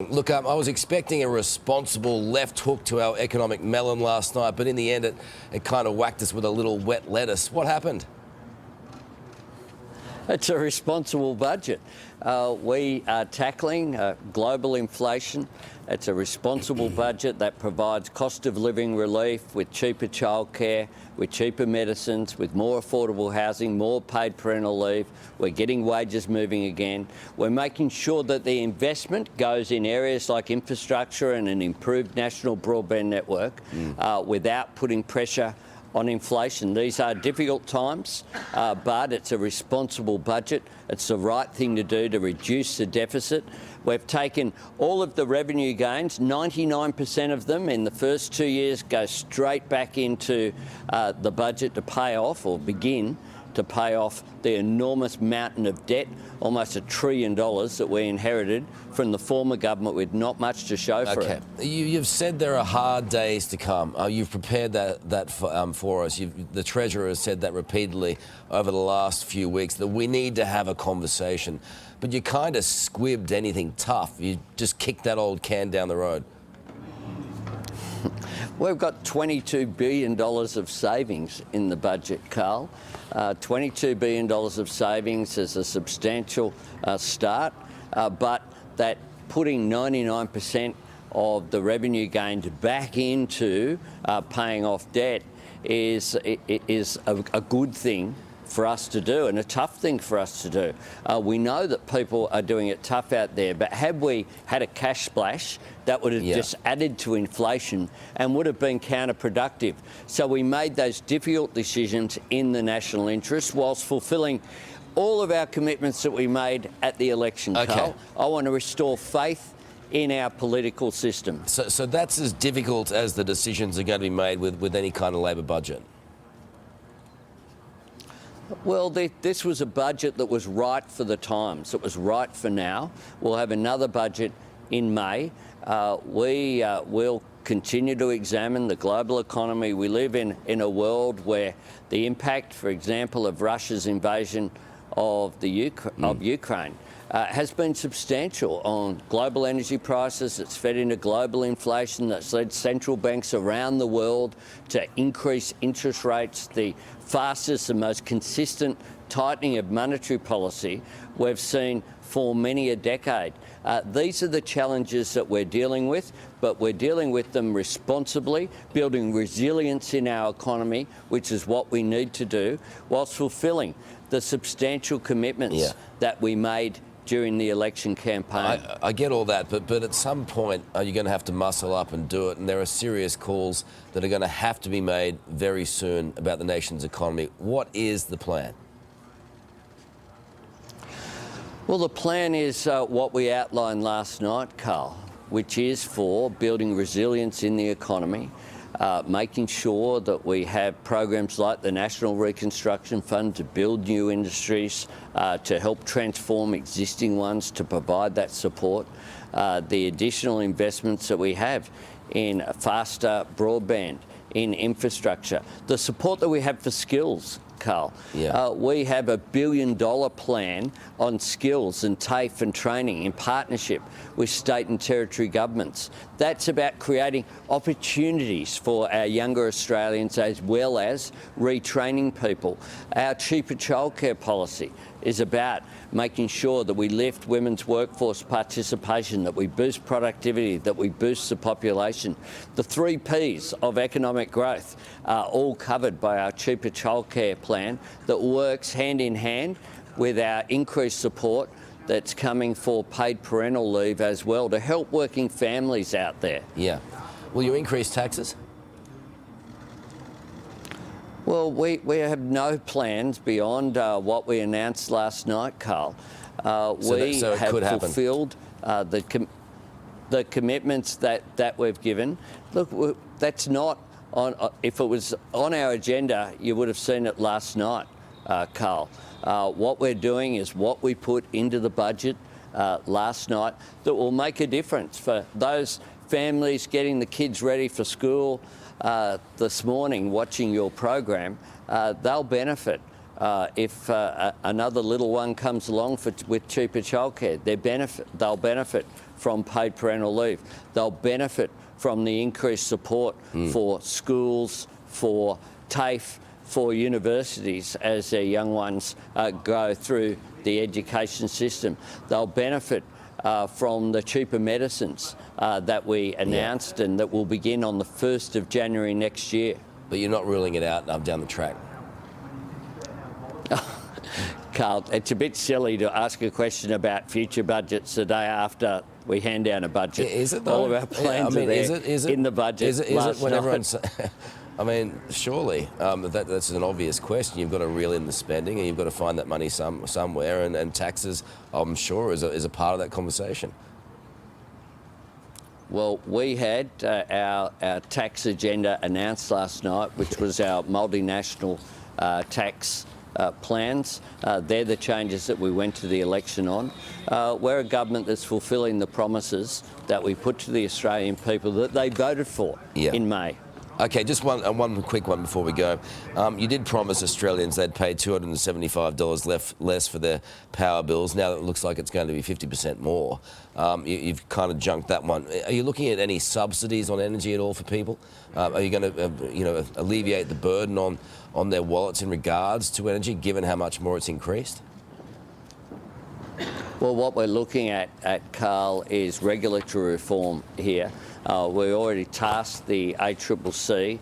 Look, I was expecting a responsible left hook to our economic melon last night, but in the end it kind of whacked us with a little wet lettuce. What happened? It's a responsible budget. We are tackling global inflation. It's a responsible budget that provides cost of living relief with cheaper childcare, with cheaper medicines, with more affordable housing, more paid parental leave. We're getting wages moving again. We're making sure that the investment goes in areas like infrastructure and an improved national broadband network without putting pressure on inflation. These are difficult times, but it's a responsible budget. It's the right thing to do to reduce the deficit. We've taken all of the revenue gains, 99% of them in the first 2 years go straight back into the budget to pay off or begin to pay off the enormous mountain of debt, almost $1 trillion that we inherited from the former government with not much to show for it. You've said there are hard days to come. You've prepared that for us. The Treasurer has said that repeatedly over the last few weeks, that we need to have a conversation. But you kind of squibbed anything tough. You just kicked that old can down the road. We've got $22 billion of savings in the budget, Karl. $22 billion of savings is a substantial start, but that putting 99% of the revenue gains back into paying off debt is a good thing for us to do and a tough thing for us to do. We know that people are doing it tough out there, but had we had a cash splash, that would have just added to inflation and would have been counterproductive. So we made those difficult decisions in the national interest whilst fulfilling all of our commitments that we made at the election, Karl. I want to restore faith in our political system. So that's as difficult as the decisions are going to be made with any kind of Labor budget? Well, this was a budget that was right for the times. It was right for now. We'll have another budget in May. We will continue to examine the global economy. We live in a world where the impact, for example, of Russia's invasion of Ukraine has been substantial on global energy prices. It's fed into global inflation. That's led central banks around the world to increase interest rates. The fastest and most consistent tightening of monetary policy we've seen for many a decade. These are the challenges that we're dealing with, but we're dealing with them responsibly, building resilience in our economy, which is what we need to do, whilst fulfilling the substantial commitments that we made during the election campaign. I get all that, but at some point you're going to have to muscle up and do it, and there are serious calls that are going to have to be made very soon about the nation's economy. What is the plan? Well, the plan is what we outlined last night, Karl, which is for building resilience in the economy, making sure that we have programs like the National Reconstruction Fund to build new industries, to help transform existing ones, to provide that support, the additional investments that we have in faster broadband, in infrastructure, the support that we have for skills, Karl. We have $1 billion plan on skills and TAFE and training in partnership with state and territory governments. That's about creating opportunities for our younger Australians as well as retraining people. Our cheaper childcare policy is about making sure that we lift women's workforce participation, that we boost productivity, that we boost the population. The 3 Ps of economic growth are all covered by our cheaper childcare plan that works hand in hand with our increased support that's coming for paid parental leave as well to help working families out there. Will you increase taxes? Well, we have no plans beyond what we announced last night, Karl. We have fulfilled the commitments that we've given. Look, that's not on. If it was on our agenda, you would have seen it last night, Karl. What we're doing is what we put into the budget last night that will make a difference for those families getting the kids ready for school this morning, watching your program. They'll benefit if another little one comes along with cheaper childcare. They'll benefit from paid parental leave. They'll benefit from the increased support for schools, for TAFE, for universities as their young ones go through the education system. They'll benefit from the cheaper medicines that we announced and that will begin on the 1st of January next year. But you're not ruling it out down the track. Karl, it's a bit silly to ask a question about future budgets the day after we hand down a budget. Is it though? All of our plans are there in the budget. Is it when everyone's... I mean, surely that's an obvious question. You've got to reel in the spending and you've got to find that money somewhere, and taxes, I'm sure, is a part of that conversation. Well, we had our tax agenda announced last night, which was our multinational tax plans. They're the changes that we went to the election on. We're a government that's fulfilling the promises that we put to the Australian people that they voted for in May. Okay, just one quick one before we go. You did promise Australians they'd pay $275 less for their power bills. Now it looks like it's going to be 50% more. You've kind of junked that one. Are you looking at any subsidies on energy at all for people? Are you going to alleviate the burden on their wallets in regards to energy, given how much more it's increased? Well, what we're looking at Karl, is regulatory reform here. We already tasked the ACCC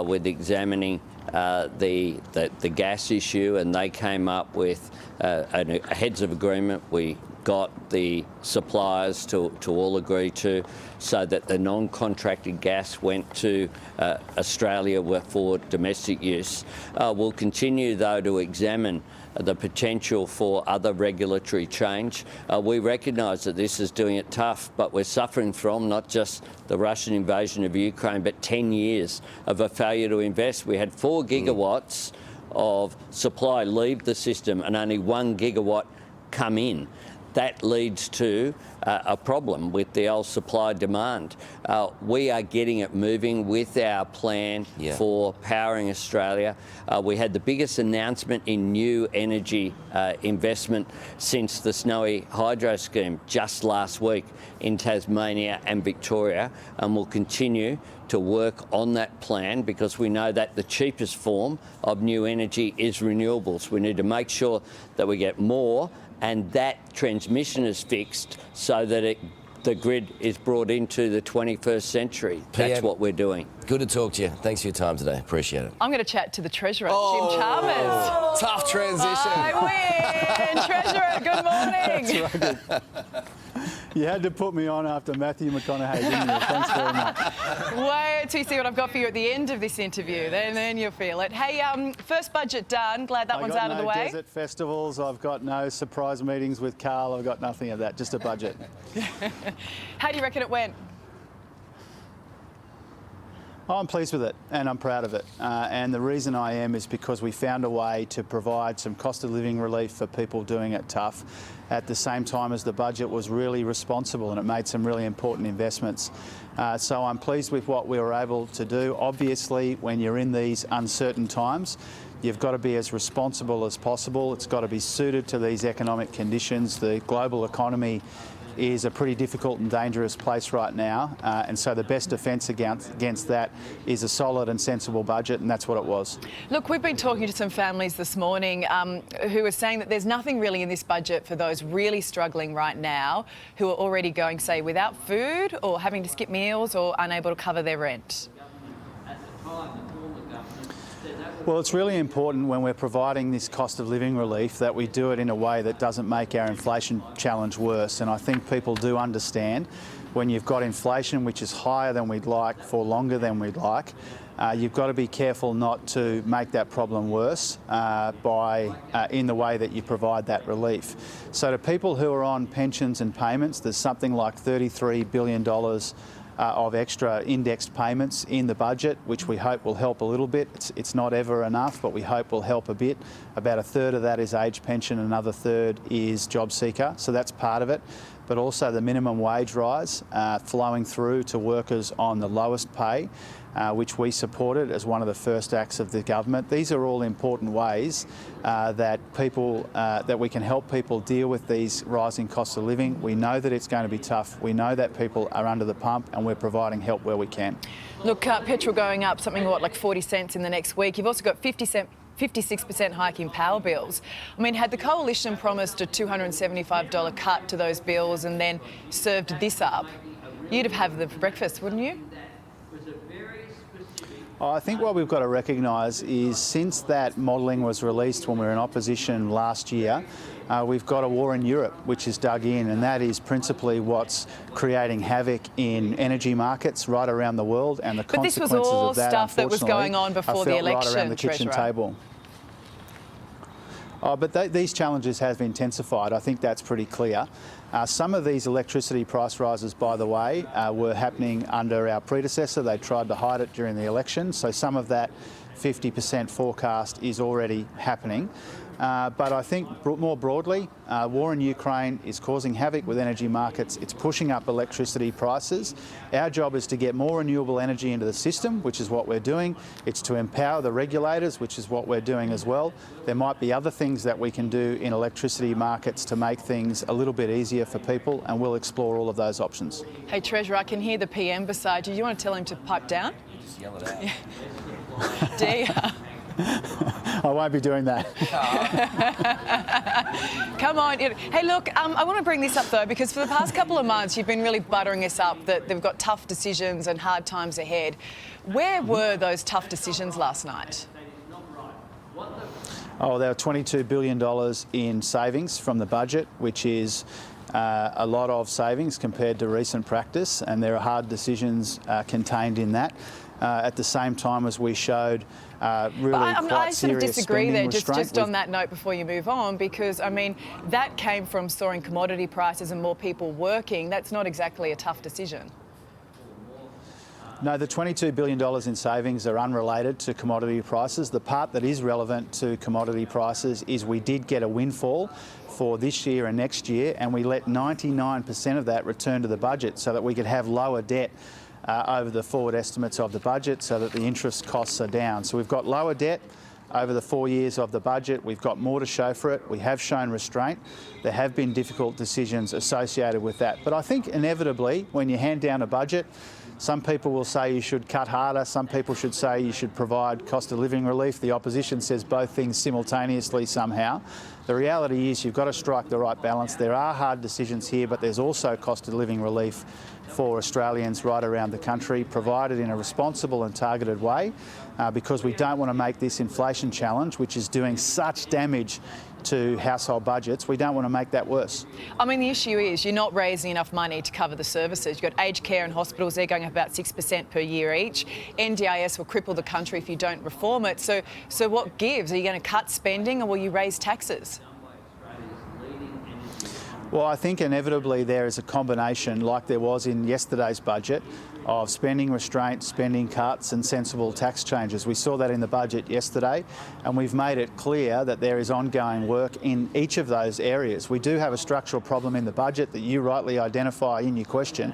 with examining the gas issue, and they came up with a heads of agreement. We got the suppliers to all agree to, so that the non-contracted gas went to Australia for domestic use. We'll continue, though, to examine the potential for other regulatory change. We recognise that this is doing it tough, but we're suffering from not just the Russian invasion of Ukraine, but 10 years of a failure to invest. We had 4 gigawatts of supply leave the system and only 1 gigawatt come in. That leads to a problem with the old supply-demand. We are getting it moving with our plan for powering Australia. We had the biggest announcement in new energy investment since the Snowy Hydro Scheme just last week in Tasmania and Victoria, and we'll continue to work on that plan because we know that the cheapest form of new energy is renewables. We need to make sure that we get more and that transmission is fixed so that the grid is brought into the 21st century. That's what we're doing. Good to talk to you. Thanks for your time today. Appreciate it. I'm going to chat to the Treasurer, Jim Chalmers. Tough transition. I win. Treasurer, good morning. That's right. You had to put me on after Matthew McConaughey, didn't you? Thanks very much. Wait till you see what I've got for you at the end of this interview. Then you'll feel it. Hey, first budget done. Glad that one's out of the way. I've got no desert festivals. I've got no surprise meetings with Karl. I've got nothing of that. Just a budget. How do you reckon it went? Oh, I'm pleased with it and I'm proud of it. And the reason I am is because we found a way to provide some cost of living relief for people doing it tough at the same time as the budget was really responsible, and it made some really important investments. So I'm pleased with what we were able to do. Obviously, when you're in these uncertain times, you've got to be as responsible as possible. It's got to be suited to these economic conditions. The global economy is a pretty difficult and dangerous place right now, and so the best defence against that is a solid and sensible budget, and that's what it was. Look, we've been talking to some families this morning who are saying that there's nothing really in this budget for those really struggling right now, who are already going, say, without food or having to skip meals or unable to cover their rent. Well, it's really important when we're providing this cost of living relief that we do it in a way that doesn't make our inflation challenge worse. And I think people do understand when you've got inflation which is higher than we'd like for longer than we'd like, you've got to be careful not to make that problem worse in the way that you provide that relief. So to people who are on pensions and payments, there's something like $33 billion of extra indexed payments in the budget, which we hope will help a little bit. It's not ever enough, but we hope will help a bit. About a third of that is age pension, another third is job seeker, so that's part of it. but also the minimum wage rise flowing through to workers on the lowest pay, which we supported as one of the first acts of the government. These are all important ways that we can help people deal with these rising costs of living. We know that it's going to be tough. We know that people are under the pump, and we're providing help where we can. Look, petrol going up something like 40 cents in the next week. You've also got 56% hike in power bills. I mean, had the coalition promised a $275 cut to those bills and then served this up, you'd have had them for breakfast, wouldn't you? I think what we've got to recognise is since that modelling was released when we were in opposition last year, we've got a war in Europe which is dug in, and that is principally what's creating havoc in energy markets right around the world, and the consequences But this was all of that, stuff that was going on before the election, right around the kitchen table. But these challenges have intensified. I think that's pretty clear. Some of these electricity price rises, by the way, were happening under our predecessor. They tried to hide it during the election, so some of that 50% forecast is already happening. But I think more broadly, war in Ukraine is causing havoc with energy markets. It's pushing up electricity prices. Our job is to get more renewable energy into the system, which is what we're doing. It's to empower the regulators, which is what we're doing as well. There might be other things that we can do in electricity markets to make things a little bit easier for people, and we'll explore all of those options. Hey, Treasurer, I can hear the PM beside you. You want to tell him to pipe down? Just yell it out. Yeah. Do you? I won't be doing that. Come on. Hey, look, I want to bring this up, though, because for the past couple of months, you've been really buttering us up that they've got tough decisions and hard times ahead. Where were those tough decisions last night? Oh, there were $22 billion in savings from the budget, which is a lot of savings compared to recent practice, and there are hard decisions contained in that. At the same time as we showed I sort of disagree there, restraint. just on that note before you move on, because, I mean, that came from soaring commodity prices and more people working. That's not exactly a tough decision. No, the $22 billion in savings are unrelated to commodity prices. The part that is relevant to commodity prices is we did get a windfall for this year and next year, and we let 99% of that return to the budget so that we could have lower debt over the forward estimates of the budget, so that the interest costs are down. So we've got lower debt over the 4 years of the budget. We've got more to show for it. We have shown restraint. There have been difficult decisions associated with that. But I think inevitably, when you hand down a budget, some people will say you should cut harder. Some people should say you should provide cost of living relief. The opposition says both things simultaneously somehow. The reality is you've got to strike the right balance. There are hard decisions here, but there's also cost of living relief for Australians right around the country, provided in a responsible and targeted way, because we don't want to make this inflation challenge, which is doing such damage to household budgets, we don't want to make that worse. I mean, the issue is you're not raising enough money to cover the services. You've got aged care and hospitals, they're going up about 6% per year each. NDIS will cripple the country if you don't reform it. So what gives? Are you going to cut spending, or will you raise taxes? Well, I think inevitably there is a combination, like there was in yesterday's budget, of spending restraint, spending cuts and sensible tax changes. We saw that in the budget yesterday, and we've made it clear that there is ongoing work in each of those areas. We do have a structural problem in the budget that you rightly identify in your question,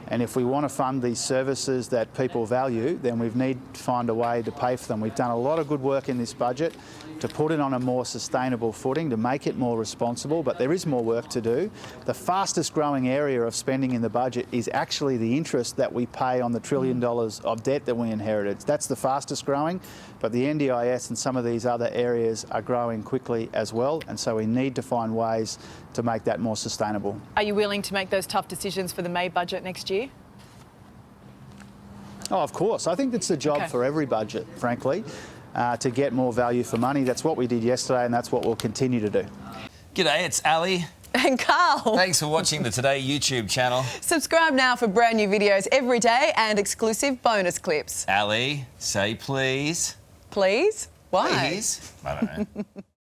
and if we want to fund these services that people value, then we need to find a way to pay for them. We've done a lot of good work in this budget to put it on a more sustainable footing, to make it more responsible, but there is more work to do. The fastest growing area of spending in the budget is actually the interest that we pay on the $1 trillion of debt that we inherited. That's the fastest growing, but the NDIS and some of these other areas are growing quickly as well, and so we need to find ways to make that more sustainable. Are you willing to make those tough decisions for the May budget next year? Oh, of course. I think it's the job for every budget, frankly, to get more value for money. That's what we did yesterday, and that's what we'll continue to do. G'day, it's Ali. And Karl. Thanks for watching the Today YouTube channel. Subscribe now for brand new videos every day and exclusive bonus clips. Ali, say please. Please? Why? Please? I don't know.